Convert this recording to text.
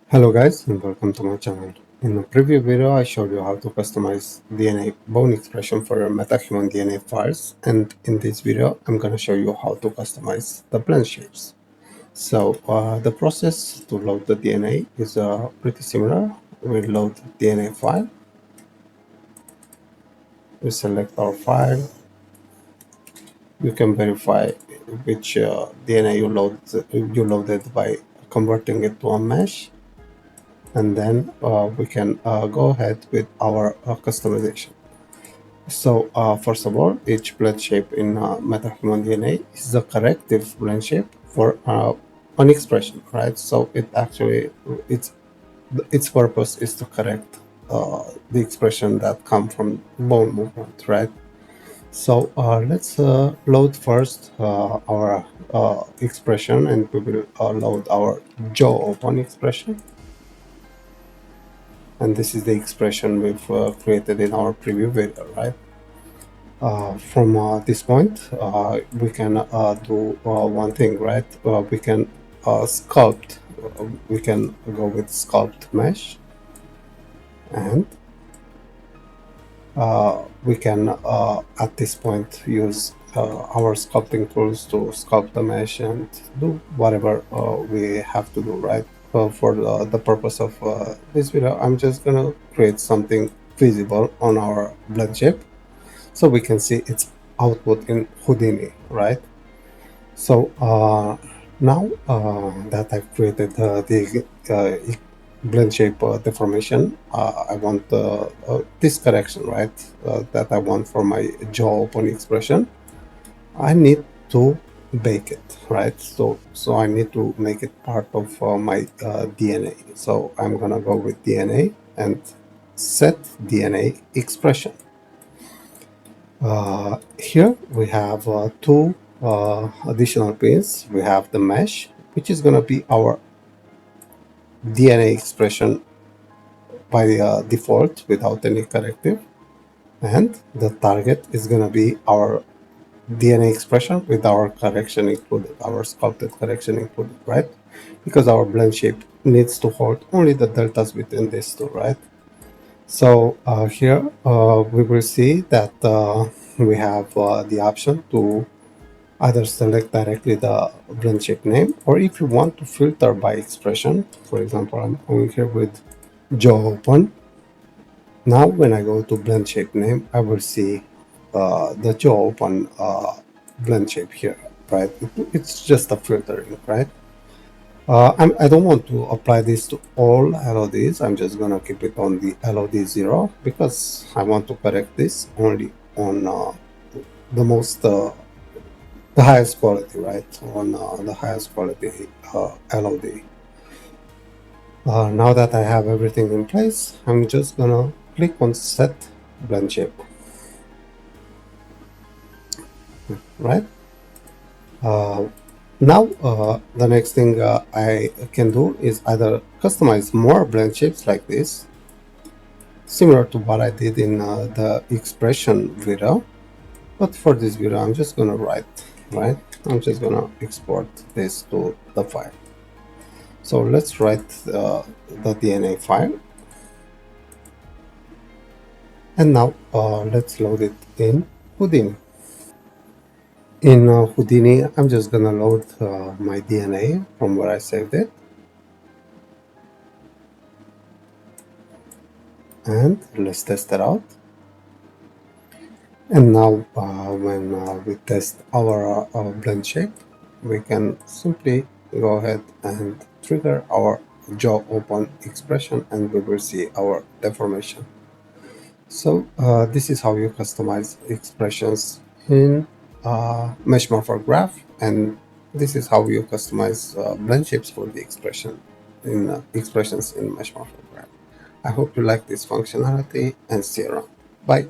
Hello guys and welcome to my channel. In the previous video I showed you how to customize DNA bone expression for your Meta Human DNA files, and in this video I'm going to show you how to customize the blend shapes. So the process to load the DNA is pretty similar. We load the DNA file, we select our file, you can verify which DNA you loaded by converting it to a mesh, and then we can go ahead with our customization. So first of all, each blend shape in Meta Human DNA is a corrective blend shape for an expression, right? So its purpose is to correct the expression that come from bone movement, right? So let's load first our expression, and we will load our jaw open expression. And this is the expression we've created in our preview video, right? From this point, we can do one thing, right? We can sculpt. We can go with sculpt mesh, and we can at this point use our sculpting tools to sculpt the mesh and do whatever we have to do, right? For the purpose of this video, I'm just gonna create something visible on our blend shape so we can see its output in Houdini, right? So now that I've created the blend shape deformation, I want this correction, right? That I want for my jaw open expression. I need to bake it, right? So I need to make it part of my DNA. So I'm gonna go with DNA and set DNA expression. Here we have two additional pins. We have the mesh, which is gonna be our DNA expression by default without any corrective, and the target is gonna be our DNA expression with our correction included, our sculpted correction included, right? Because our blend shape needs to hold only the deltas within these two, right? So here we will see that we have the option to either select directly the blend shape name, or if you want to filter by expression. For example, I'm going here with jaw open. Now when I go to blend shape name, I will see the jaw open blend shape here, right? It's just a filtering, right? I don't want to apply this to all LODs. I'm just gonna keep it on the LOD 0 because I want to correct this only on the most the highest quality, right? On the highest quality LOD. Now that I have everything in place, I'm just gonna click on set blend shape, right? Now the next thing I can do is either customize more blend shapes like this, similar to what I did in the expression video, but for this video I'm just gonna right? I'm just gonna export this to the file. So let's write the DNA file, and now let's load it in Houdini. In Houdini, I'm just gonna load my DNA from where I saved it, and let's test it out. And now when we test our blend shape, we can simply go ahead and trigger our jaw open expression, and we will see our deformation. So this is how you customize expressions in Mesh Morpher Graph, and this is how you customize blend shapes for the expressions in Mesh Morpher Graph. I hope you like this functionality, and see you around. Bye.